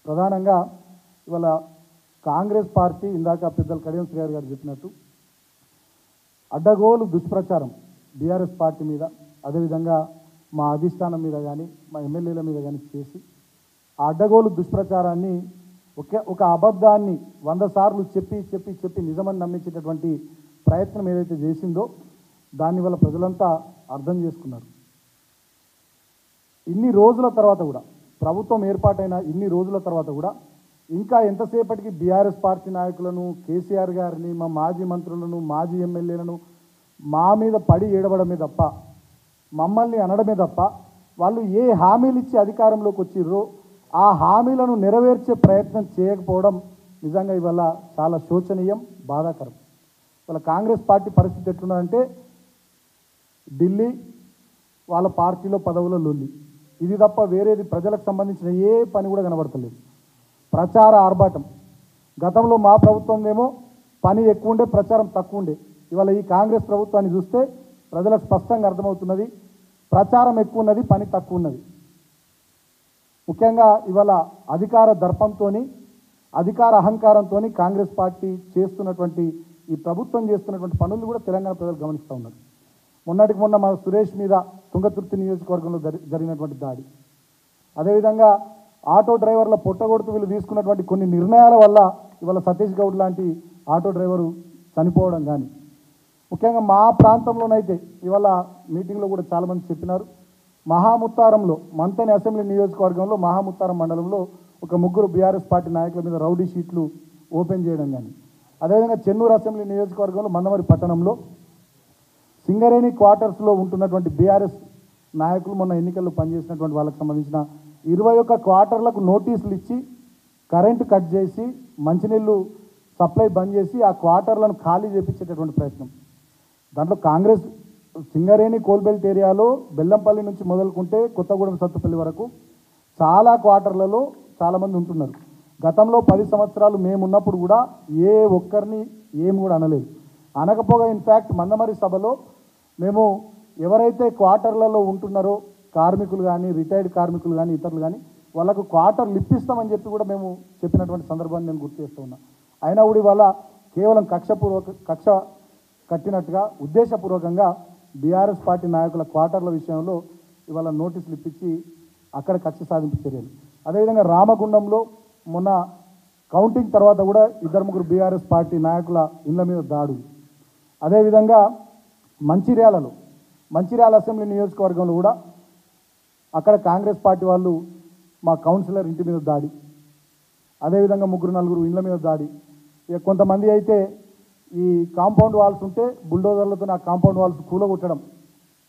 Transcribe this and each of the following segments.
ప్రధానంగా ఇవాళ కాంగ్రెస్ పార్టీ ఇందాక పెద్దలు కడియం శ్రీగారు గారు చెప్పినట్టు అడ్డగోలు దుష్ప్రచారం బీఆర్ఎస్ పార్టీ మీద, అదేవిధంగా మా అధిష్టానం మీద కానీ మా ఎమ్మెల్యేల మీద కానీ చేసి ఆ అడ్డగోలు దుష్ప్రచారాన్ని ఒక అబద్ధాన్ని 100 సార్లు చెప్పి నిజమని నమ్మించేటటువంటి ప్రయత్నం ఏదైతే చేసిందో దాన్ని వల్ల ప్రజలంతా అర్థం చేసుకున్నారు. ఇన్ని రోజుల తర్వాత కూడా, ప్రభుత్వం ఏర్పాటైన ఇన్ని రోజుల తర్వాత కూడా ఇంకా ఎంతసేపటికి బీఆర్ఎస్ పార్టీ నాయకులను, కేసీఆర్ గారిని, మా మాజీ మంత్రులను, మాజీ ఎమ్మెల్యేలను మా మీద పడి ఏడవడమే తప్ప, మమ్మల్ని అనడమే తప్ప, వాళ్ళు ఏ హామీలు ఇచ్చి అధికారంలోకి వచ్చిర్రో ఆ హామీలను నెరవేర్చే ప్రయత్నం చేయకపోవడం నిజంగా ఇవాళ చాలా శోచనీయం, బాధాకరం. ఇవాళ కాంగ్రెస్ పార్టీ పరిస్థితి ఎట్లున్నదంటే ఢిల్లీ వాళ్ళ పార్టీలో పదవుల లొల్లి, ఇది తప్ప వేరేది ప్రజలకు సంబంధించిన ఏ పని కూడా కనబడతలేదు. ప్రచార ఆర్భాటం. గతంలో మా ప్రభుత్వం ఏమో పని ఎక్కువ ఉండే, ప్రచారం తక్కువ ఉండే. ఇవాళ ఈ కాంగ్రెస్ ప్రభుత్వాన్ని చూస్తే ప్రజలకు స్పష్టంగా అర్థమవుతున్నది, ప్రచారం ఎక్కువ ఉన్నది, పని తక్కువ ఉన్నది. ముఖ్యంగా ఇవాళ అధికార దర్పంతో, అధికార అహంకారంతో కాంగ్రెస్ పార్టీ చేస్తున్నటువంటి, ఈ ప్రభుత్వం చేస్తున్నటువంటి పనులు కూడా తెలంగాణ ప్రజలు గమనిస్తూ ఉన్నారు. మొన్నటికి మొన్న మా సురేష్ మీద తుంగతుర్తి నియోజకవర్గంలో జరిగినటువంటి దాడి, అదేవిధంగా ఆటో డ్రైవర్ల పొట్టగొడుతూ వీళ్ళు తీసుకున్నటువంటి కొన్ని నిర్ణయాల వల్ల ఇవాళ సతీష్ గౌడ్ లాంటి ఆటో డ్రైవరు చనిపోవడం కానీ, ముఖ్యంగా మా ప్రాంతంలోనైతే ఇవాళ మీటింగ్లో కూడా చాలామంది చెప్పినారు, మహాముత్తారంలో మంతని అసెంబ్లీ నియోజకవర్గంలో మహాముత్తారం మండలంలో ఒక 3 బీఆర్ఎస్ పార్టీ నాయకుల మీద రౌడీ షీట్లు ఓపెన్ చేయడం కానీ, అదేవిధంగా చెన్నూరు అసెంబ్లీ నియోజకవర్గంలో మందమరి పట్టణంలో సింగరేణి క్వార్టర్స్లో ఉంటున్నటువంటి బీఆర్ఎస్ నాయకులు మొన్న ఎన్నికల్లో పనిచేసినటువంటి వాళ్ళకి సంబంధించిన 21 క్వార్టర్లకు నోటీసులు ఇచ్చి కరెంటు కట్ చేసి మంచినీళ్ళు సప్లై బంద్ చేసి ఆ క్వార్టర్లను ఖాళీ చేపించేటటువంటి ప్రయత్నం. దాంట్లో కాంగ్రెస్ సింగరేణి కోల్బెల్ట్ ఏరియాలో బెల్లంపల్లి నుంచి మొదలుకుంటే కొత్తగూడెం సత్తుపల్లి వరకు చాలా క్వార్టర్లలో చాలామంది ఉంటున్నారు. గతంలో 10 సంవత్సరాలు మేమున్నప్పుడు కూడా ఏ ఒక్కరిని ఏమి కూడా అనలేదు. అనకపోగా ఇన్ఫ్యాక్ట్ మందమరి సభలో మేము ఎవరైతే క్వార్టర్లలో ఉంటున్నారో కార్మికులు కానీ, రిటైర్డ్ కార్మికులు కానీ, ఇతరులు కానీ వాళ్ళకు క్వార్టర్లు ఇప్పిస్తామని చెప్పి కూడా మేము చెప్పినటువంటి సందర్భాన్ని నేను గుర్తు చేస్తూ ఉన్నా. అయినా కూడా ఇవాళ కేవలం కక్ష కట్టినట్టుగా ఉద్దేశపూర్వకంగా బీఆర్ఎస్ పార్టీ నాయకుల క్వార్టర్ల విషయంలో ఇవాళ నోటీసులు ఇప్పించి అక్కడ కక్ష సాధింపు చర్యలు. అదేవిధంగా రామగుండంలో మొన్న కౌంటింగ్ తర్వాత కూడా 2-3 బీఆర్ఎస్ పార్టీ నాయకుల ఇళ్ల మీద దాడులు. అదేవిధంగా మంచిర్యాల అసెంబ్లీ నియోజకవర్గంలో కూడా అక్కడ కాంగ్రెస్ పార్టీ వాళ్ళు మా కౌన్సిలర్ ఇంటి మీద దాడి, అదేవిధంగా 3-4 ఇళ్ల మీద దాడి. ఇక కొంతమంది అయితే ఈ కాంపౌండ్ వాల్స్ ఉంటే బుల్డోజర్లతో ఆ కాంపౌండ్ వాల్స్ కూలగొట్టడం,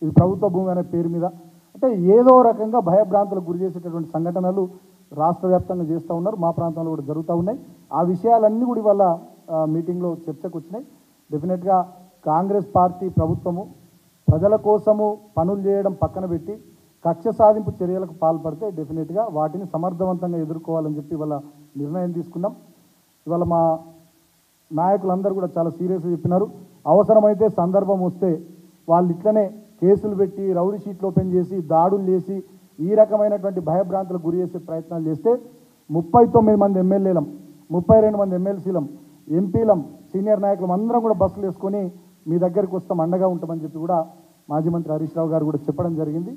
ఇది ప్రభుత్వ భూమి అనే పేరు మీద. అంటే ఏదో రకంగా భయభ్రాంతులకు గురి చేసేటటువంటి సంఘటనలు రాష్ట్ర వ్యాప్తంగా చేస్తూ ఉన్నారు, మా ప్రాంతంలో కూడా జరుగుతూ ఉన్నాయి. ఆ విషయాలన్నీ కూడా ఇవాళ మీటింగ్లో చర్చకు వచ్చినాయి. డెఫినెట్గా కాంగ్రెస్ పార్టీ ప్రభుత్వము ప్రజల కోసము పనులు చేయడం పక్కన పెట్టి కక్ష సాధింపు చర్యలకు పాల్పడితే డెఫినెట్గా వాటిని సమర్థవంతంగా ఎదుర్కోవాలని చెప్పి ఇవాళ నిర్ణయం తీసుకున్నాం. ఇవాళ మా నాయకులందరూ కూడా చాలా సీరియస్గా చెప్పినారు. అవసరమైతే సందర్భం వస్తే వాళ్ళు ఇట్లనే కేసులు పెట్టి రౌడీ షీట్లు ఓపెన్ చేసి దాడులు చేసి ఈ రకమైనటువంటి భయభ్రాంతులకు గురి చేసే ప్రయత్నాలు చేస్తే 39 మంది ఎమ్మెల్యేలం, 32 మంది ఎమ్మెల్సీలం, ఎంపీలం, సీనియర్ నాయకులం అందరం కూడా బస్సులు వేసుకొని మీ దగ్గరికి వస్తాం, అండగా ఉంటామని చెప్పి కూడా మాజీ మంత్రి హరీష్ రావు గారు కూడా చెప్పడం జరిగింది.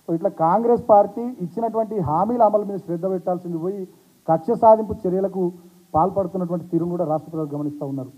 సో ఇట్లా కాంగ్రెస్ పార్టీ ఇచ్చినటువంటి హామీల అమలు మీద శ్రద్ధ పెట్టాల్సింది పోయి కక్ష సాధింపు చర్యలకు పాల్పడుతున్నటువంటి తీరును కూడా రాష్ట్ర ప్రజలు గమనిస్తూ ఉన్నారు.